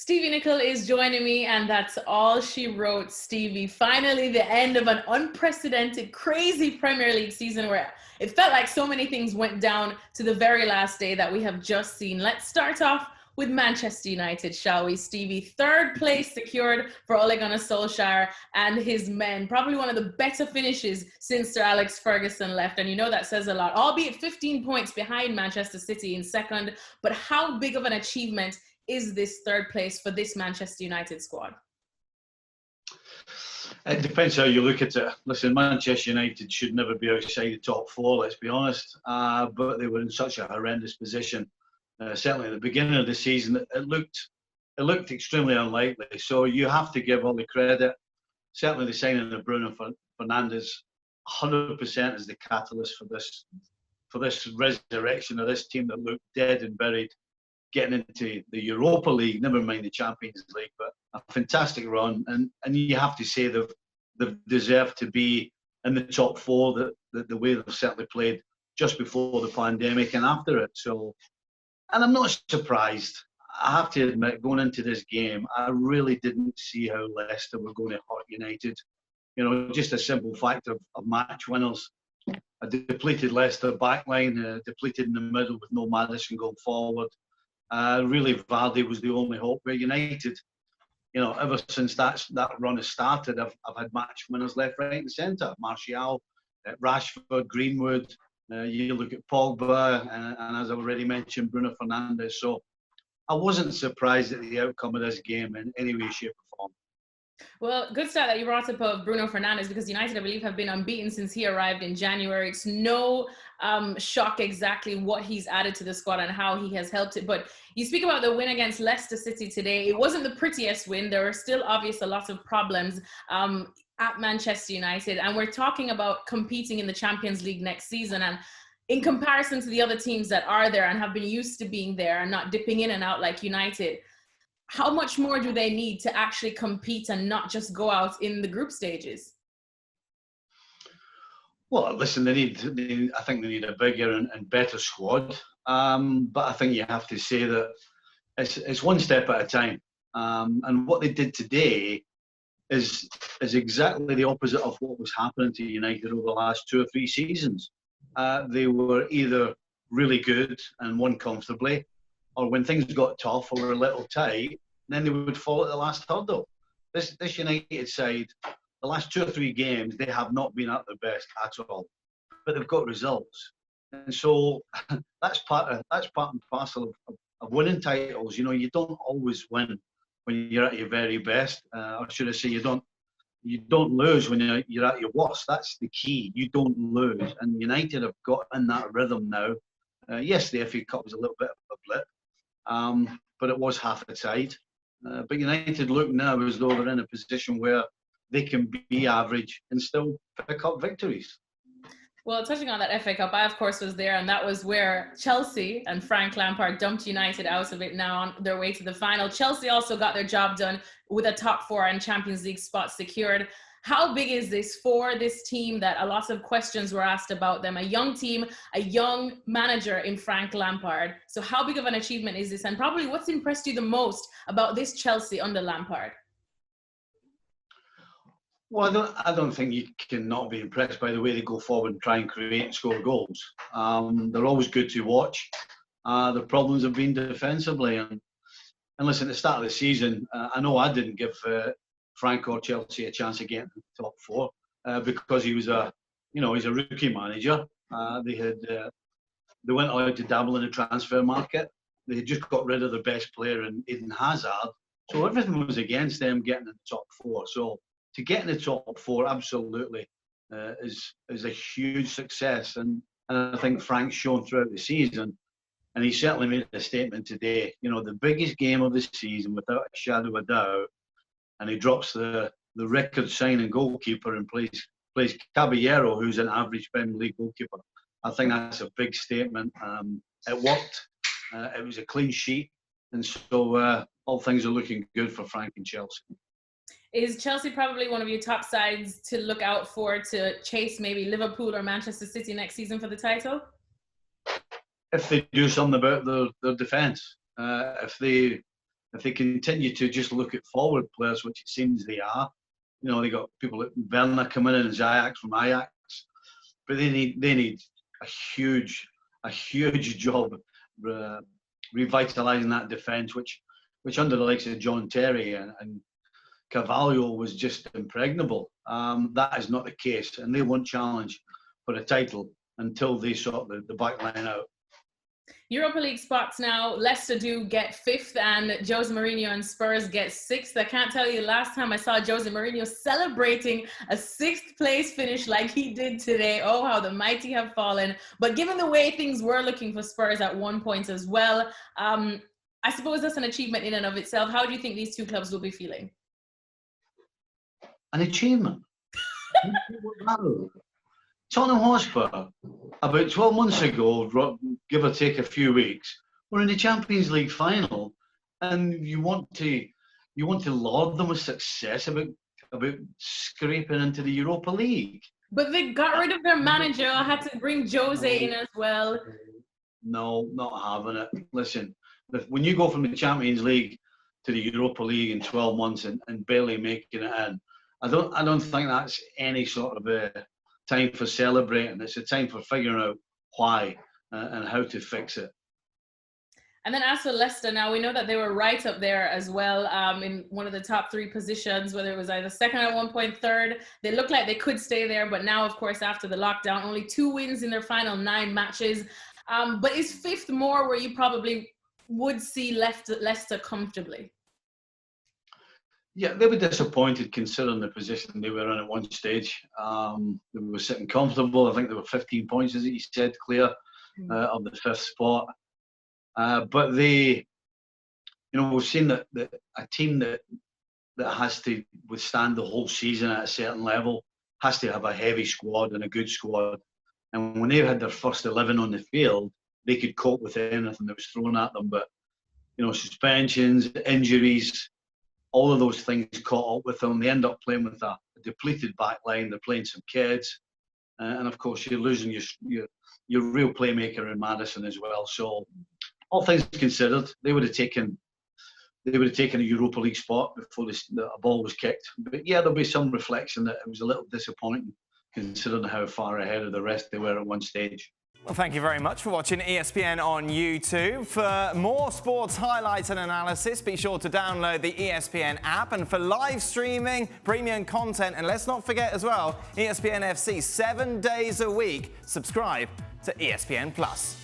Stevie Nicol is joining me, and that's all she wrote, Stevie. Finally, the end of an unprecedented, crazy Premier League season where it felt like so many things went down to the very last day that we have just seen. Let's start off with Manchester United, shall we, Stevie? Third place secured for Ole Gunnar Solskjaer and his men. Probably one of the better finishes since Sir Alex Ferguson left. And you know that says a lot, albeit 15 points behind Manchester City in second. But how big of an achievement is this third place for this Manchester United squad? It depends how you look at it. Listen, Manchester United should never be outside the top four, let's be honest. But they were in such a horrendous position. Certainly at the beginning of the season, it looked extremely unlikely. So you have to give all the credit. Certainly the signing of Bruno Fernandes 100% is the catalyst for this resurrection of this team that looked dead and buried, getting into the Europa League, never mind the Champions League, but a fantastic run. And you have to say they've deserved to be in the top four, the way they've certainly played just before the pandemic and after it. So, and I'm not surprised. I have to admit, going into this game, I really didn't see how Leicester were going to hurt United. You know, just a simple fact of match winners. A depleted Leicester backline, depleted in the middle with no Maddison going forward. Really, Vardy was the only hope. Where United, you know, ever since that run has started, I've had match winners left, right, and centre. Martial, Rashford, Greenwood. You look at Pogba, and as I already mentioned, Bruno Fernandes. So I wasn't surprised at the outcome of this game in any way, shape, or form. Well, good start that you brought up of Bruno Fernandes, because United, I believe, have been unbeaten since he arrived in January. It's no shock exactly what he's added to the squad and how he has helped it. But you speak about the win against Leicester City today. It wasn't the prettiest win. There were still obvious a lot of problems at Manchester United. And we're talking about competing in the Champions League next season. And in comparison to the other teams that are there and have been used to being there and not dipping in and out like United, how much more do they need to actually compete and not just go out in the group stages? Well, listen, I think they need a bigger and better squad. But I think you have to say that it's one step at a time. And what they did today is exactly the opposite of what was happening to United over the last 2 or 3 seasons. They were either really good and won comfortably, or when things got tough or were a little tight, then they would fall at the last hurdle. This United side, the last 2 or 3 games, they have not been at their best at all, but they've got results, and so that's part and parcel of winning titles. You know, you don't always win when you're at your very best, or should I say, you don't lose when you're at your worst. That's the key. You don't lose, and United have got in that rhythm now. Yes, the FA Cup was a little bit of a blip, but it was half a side. But United look now as though they're in a position where they can be average and still pick up victories. Well, touching on that FA Cup, I, of course, was there, and that was where Chelsea and Frank Lampard dumped United out of it, now on their way to the final. Chelsea also got their job done with a top 4 and Champions League spot secured. How big is this for this team that a lot of questions were asked about them? A young team, a young manager in Frank Lampard. So how big of an achievement is this? And probably what's impressed you the most about this Chelsea under Lampard? Well, I don't think you can not be impressed by the way they go forward and try and create and score goals. They're always good to watch. The problems have been defensively. And listen, at the start of the season, I know I didn't give Frank or Chelsea a chance to get in the top 4 because he's a rookie manager. They went out to dabble in the transfer market. They had just got rid of the best player in Eden Hazard, so everything was against them getting in the top 4. So to get in the top 4, absolutely, is a huge success, and I think Frank's shown throughout the season, and he certainly made a statement today. You know, the biggest game of the season without a shadow of a doubt. And he drops the record-signing goalkeeper and plays Caballero, who's an average Premier League goalkeeper. I think that's a big statement. It worked. It was a clean sheet. And so all things are looking good for Frank and Chelsea. Is Chelsea probably one of your top sides to look out for to chase maybe Liverpool or Manchester City next season for the title? If they do something about their defence. If they if they continue to just look at forward players, which it seems they are, they got people like Werner coming in as Ajax from Ajax, but they need a huge job revitalising that defence, which under the likes of John Terry and Carvalho was just impregnable. That is not the case, and they won't challenge for a title until they sort the back line out. Europa League spots now. Leicester do get 5th, and Jose Mourinho and Spurs get 6th. I can't tell you the last time I saw Jose Mourinho celebrating a 6th place finish like he did today. Oh, how the mighty have fallen. But given the way things were looking for Spurs at one point as well, I suppose that's an achievement in and of itself. How do you think these two clubs will be feeling? An achievement? Tottenham Hotspur, about 12 months ago, give or take a few weeks, were in the Champions League final, and you want to laud them with success about scraping into the Europa League. But they got rid of their manager, had to bring Jose in as well. No, not having it. Listen, when you go from the Champions League to the Europa League in 12 months and barely making it in, I don't think that's any sort of a time for celebrating. It's a time for figuring out why and how to fix it. And then as for Leicester, now we know that they were right up there as well in one of the top 3 positions, whether it was either second at one point, third. They looked like they could stay there, but now, of course, after the lockdown, only 2 wins in their final 9 matches. But is 5th more where you probably would see Leicester comfortably? Yeah, they were disappointed considering the position they were in at one stage. They were sitting comfortable. I think they were 15 points, as he said, clear of the 5th spot. But we've seen that a team that has to withstand the whole season at a certain level has to have a heavy squad and a good squad. And when they had their first 11 on the field, they could cope with anything that was thrown at them. But suspensions, injuries, all of those things caught up with them. They end up playing with a depleted back line. They're playing some kids, and of course you're losing your real playmaker in Maddison as well. So, all things considered, they would have taken a Europa League spot before the ball was kicked. But yeah, there'll be some reflection that it was a little disappointing considering how far ahead of the rest they were at one stage. Well, thank you very much for watching ESPN on YouTube. For more sports highlights and analysis, be sure to download the ESPN app. And for live streaming, premium content, and let's not forget as well, ESPN FC 7 days a week. Subscribe to ESPN Plus.